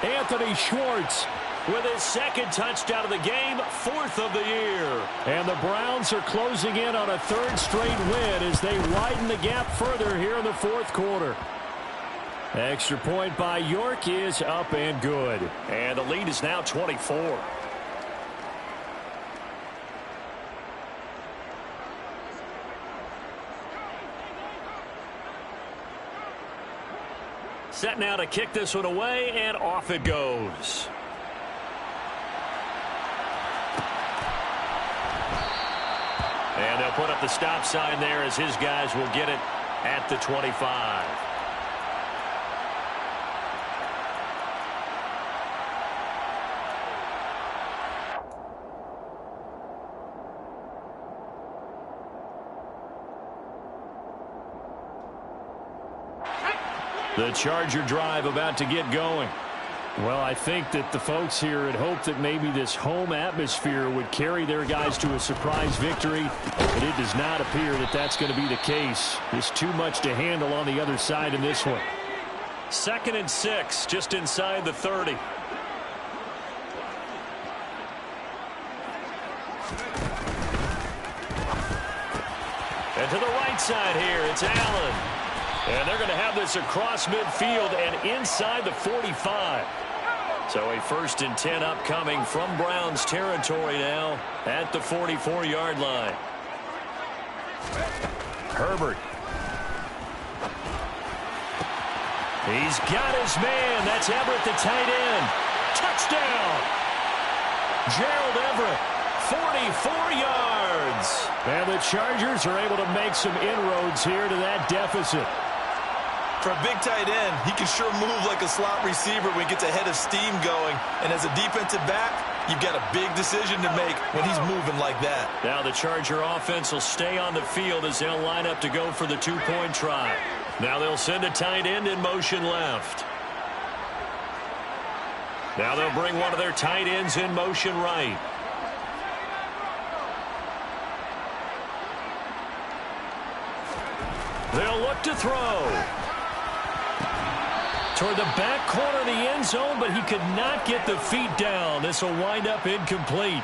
Anthony Schwartz with his 2nd touchdown of the game, 4th of the year. And the Browns are closing in on a 3rd straight win as they widen the gap further here in the 4th quarter. Extra point by York is up and good. And the lead is now 24. Set now to kick this one away, and off it goes. And they'll put up the stop sign there as his guys will get it at the 25. The Charger drive about to get going. Well, I think that the folks here had hoped that maybe this home atmosphere would carry their guys to a surprise victory, but it does not appear that that's going to be the case. There's too much to handle on the other side in this one. 2nd and 6, just inside the 30. And to the right side here, it's Allen. And they're going to have this across midfield and inside the 45. So a 1st and 10 upcoming from Browns territory now at the 44-yard line. Herbert. He's got his man. That's Everett, the tight end. Touchdown. Gerald Everett, 44 yards. And the Chargers are able to make some inroads here to that deficit. For a big tight end, he can sure move like a slot receiver when he gets a head of steam going. And as a defensive back, you've got a big decision to make when he's moving like that. Now the Charger offense will stay on the field as they'll line up to go for the 2-point try. Now they'll send a tight end in motion left. Now they'll bring one of their tight ends in motion right. They'll look to throw. Toward the back corner of the end zone, but he could not get the feet down. This will wind up incomplete.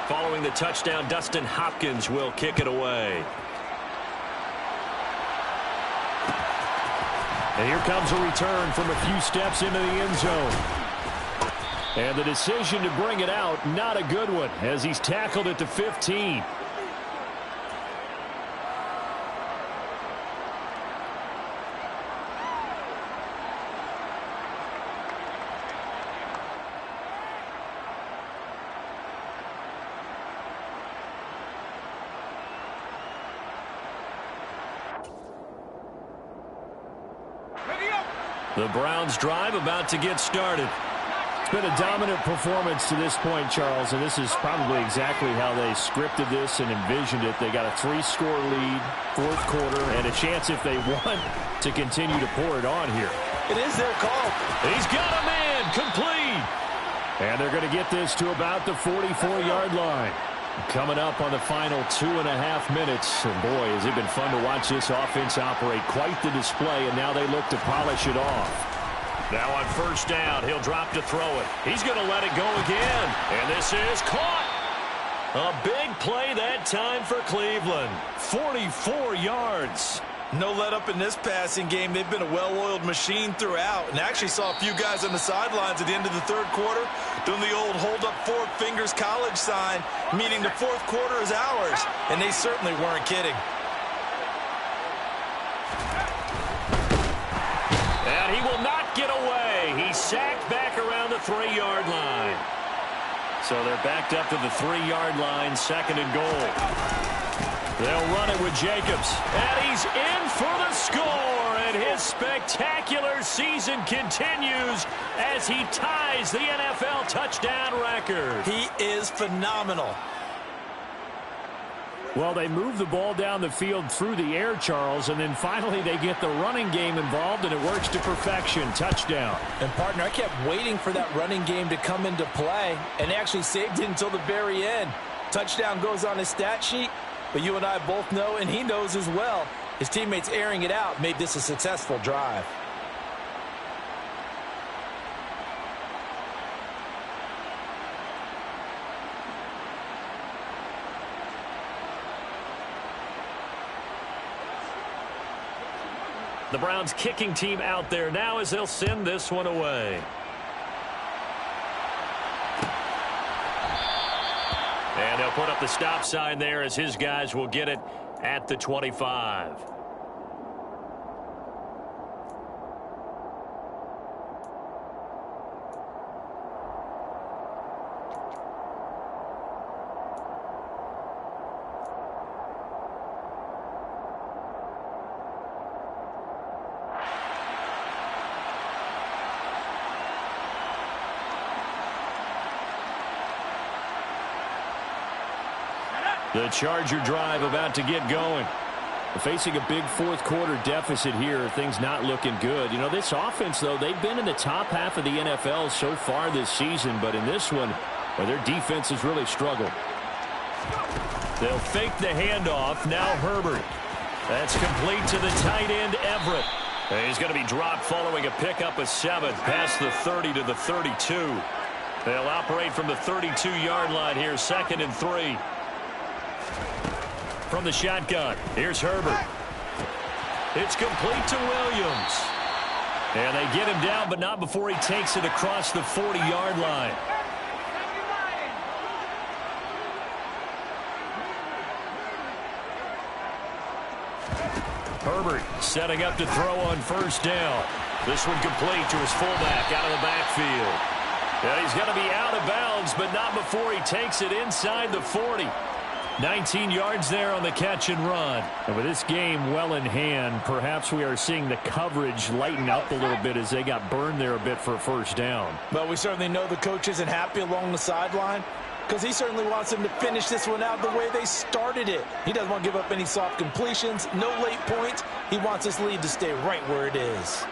Following the touchdown, Dustin Hopkins will kick it away. And here comes a return from a few steps into the end zone. And the decision to bring it out, not a good one, as he's tackled at the 15. The Browns drive about to get started. It's been a dominant performance to this point, Charles, and this is probably exactly how they scripted this and envisioned it. They got a 3-score lead, fourth quarter, and a chance if they want to continue to pour it on here. It is their call. He's got a man, complete. And they're going to get this to about the 44-yard line. Coming up on the final 2.5 minutes. And boy, has it been fun to watch this offense operate. Quite the display, and now they look to polish it off. Now on first down, he'll drop to throw it. He's going to let it go again. And this is caught. A big play that time for Cleveland. 44 yards. No let up in this passing game. They've been a well-oiled machine throughout. And actually saw a few guys on the sidelines at the end of the third quarter doing the old hold up 4 fingers college sign, meaning the fourth quarter is ours. And they certainly weren't kidding. And he will not get away. He's sacked back around the 3-yard line. So they're backed up to the 3-yard line, second and goal. They'll run it with Jacobs. And he's in for the score. And his spectacular season continues as he ties the NFL touchdown record. He is phenomenal. Well, they move the ball down the field through the air, Charles, and then finally they get the running game involved, and it works to perfection. Touchdown. And, partner, I kept waiting for that running game to come into play, and they actually saved it until the very end. Touchdown goes on his stat sheet, but you and I both know, and he knows as well, his teammates airing it out made this a successful drive. The Browns kicking team out there now as they'll send this one away. And they'll put up the stop sign there as his guys will get it at the 25. The Charger drive about to get going. Facing a big fourth quarter deficit here, things not looking good. You know, this offense, though, they've been in the top half of the NFL so far this season, but in this one, well, their defense has really struggled. They'll fake the handoff. Now Herbert. That's complete to the tight end, Everett. And he's going to be dropped following a pickup of 7 past the 30 to the 32. They'll operate from the 32-yard line here, 2nd and 3. From the shotgun, here's Herbert. It's complete to Williams. And they get him down, but not before he takes it across the 40-yard line. Herbert setting up to throw on first down. This one complete to his fullback out of the backfield. And he's going to be out of bounds, but not before he takes it inside the 40. 19 yards there on the catch and run. And with this game well in hand, perhaps we are seeing the coverage lighten up a little bit as they got burned there a bit for a first down. But we certainly know the coach isn't happy along the sideline because he certainly wants them to finish this one out the way they started it. He doesn't want to give up any soft completions, no late points. He wants this lead to stay right where it is.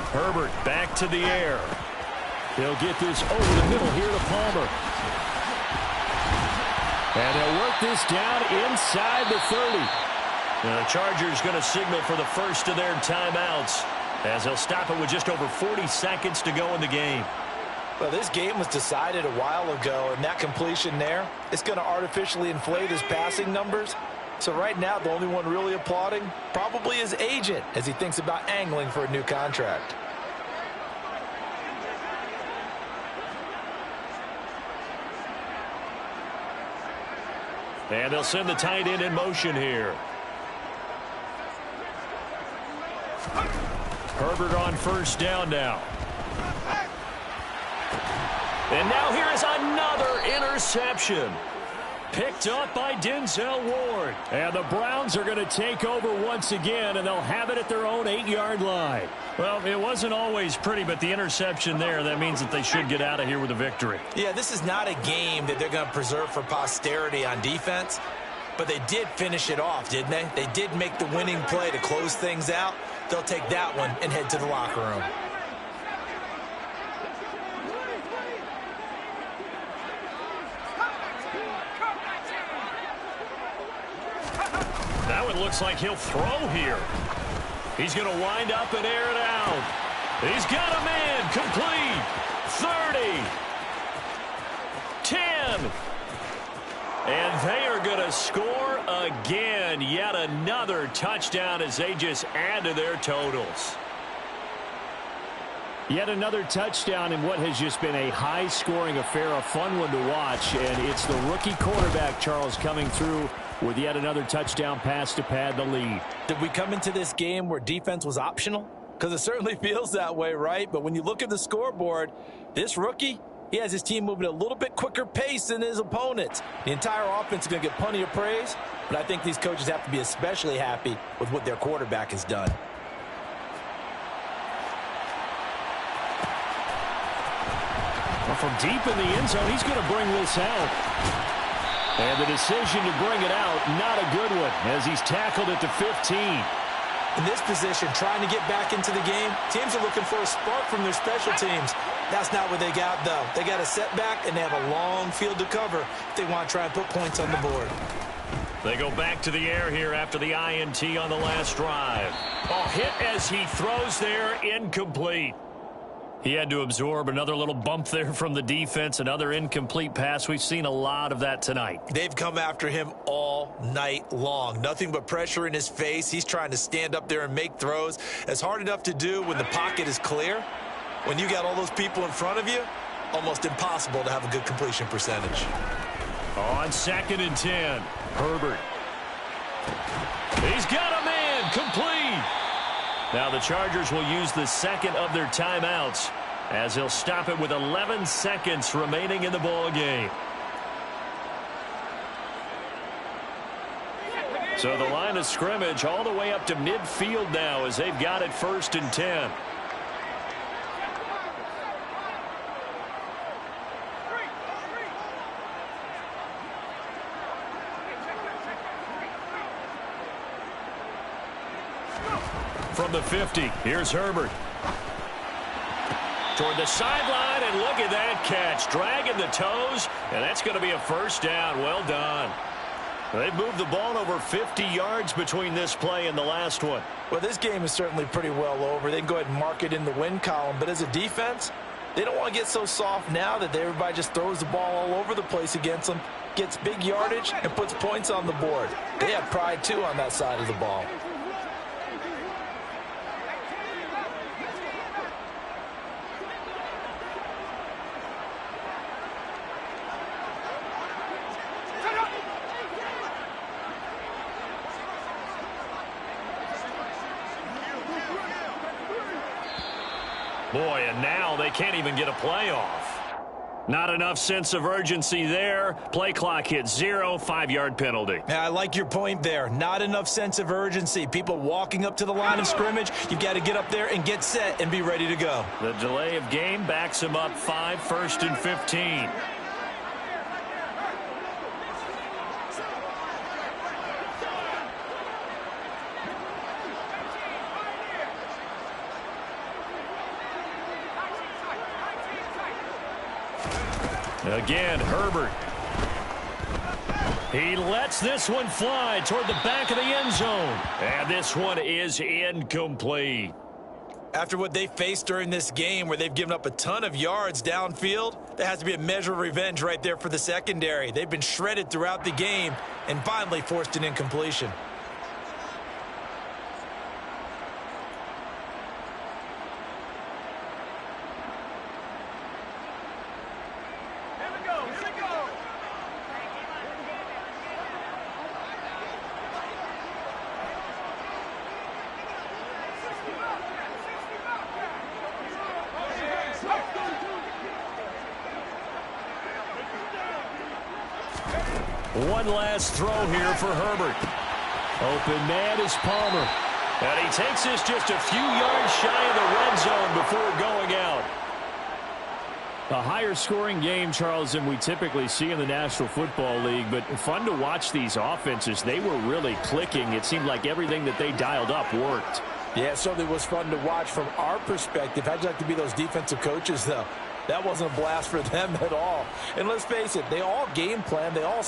Herbert back to the air. They'll get this over the middle here to Palmer. And they'll work this down inside the 30. Now the Chargers going to signal for the first of their timeouts. as he'll stop it with just over 40 seconds to go in the game. Well, this game was decided a while ago, and that completion there, it's going to artificially inflate his passing numbers. So right now, the only one really applauding probably his agent as he thinks about angling for a new contract. And they'll send the tight end in motion here. Herbert on first down now. And now here is another interception. Picked up by Denzel Ward. And the Browns are going to take over once again, and they'll have it at their own 8-yard line. Well, it wasn't always pretty, but the interception there, that means that they should get out of here with a victory. Yeah, this is not a game that they're going to preserve for posterity on defense, but they did finish it off, didn't they? They did make the winning play to close things out. They'll take that one and head to the locker room. Now it looks like he'll throw here. He's going to wind up and air it out. He's got a man complete. 30. 10. And they are going to score again. Yet another touchdown as they just add to their totals. Yet another touchdown in what has just been a high-scoring affair, a fun one to watch. And it's the rookie quarterback, Charles, coming through with yet another touchdown pass to pad the lead. Did we come into this game where defense was optional? Because it certainly feels that way, right? But when you look at the scoreboard, this rookie, he has his team moving at a little bit quicker pace than his opponents. The entire offense is going to get plenty of praise, but I think these coaches have to be especially happy with what their quarterback has done. Well, from deep in the end zone, he's going to bring this out. And the decision to bring it out, not a good one, as he's tackled at the 15. In this position, trying to get back into the game, teams are looking for a spark from their special teams. That's not what they got, though. They got a setback, and they have a long field to cover if they want to try and put points on the board. They go back to the air here after the INT on the last drive. Oh, hit as he throws there, incomplete. He had to absorb another little bump there from the defense, another incomplete pass. We've seen a lot of that tonight. They've come after him all night long. Nothing but pressure in his face. He's trying to stand up there and make throws. It's hard enough to do when the pocket is clear. When you got all those people in front of you, almost impossible to have a good completion percentage. On 2nd and 10, Herbert. He's got a man complete. Now the Chargers will use the second of their timeouts as he'll stop it with 11 seconds remaining in the ball game. So the line of scrimmage all the way up to midfield now as they've got it 1st and 10. From the 50, here's Herbert. Toward the sideline, and look at that catch. Dragging the toes, and that's going to be a first down. Well done. They've moved the ball over 50 yards between this play and the last one. Well, this game is certainly pretty well over. They can go ahead and mark it in the win column, but as a defense, they don't want to get so soft now that everybody just throws the ball all over the place against them, gets big yardage, and puts points on the board. They have pride, too, on that side of the ball. Boy, and now they can't even get a playoff. Not enough sense of urgency there. Play clock hit 0, 5-yard penalty. Yeah, I like your point there. Not enough sense of urgency. People walking up to the line of scrimmage, you've got to get up there and get set and be ready to go. The delay of game backs him up 5, 1st and 15. Again, Herbert. He lets this one fly toward the back of the end zone. And this one is incomplete. After what they faced during this game where they've given up a ton of yards downfield, there has to be a measure of revenge right there for the secondary. They've been shredded throughout the game and finally forced an incompletion. One last throw here for Herbert. Open man is Palmer. And he takes this just a few yards shy of the red zone before going out. A higher scoring game, Charles, than we typically see in the National Football League, but fun to watch these offenses. They were really clicking. It seemed like everything that they dialed up worked. Yeah, it certainly was fun to watch from our perspective. How'd you like to be those defensive coaches, though? That wasn't a blast for them at all. And let's face it, they all game plan, they all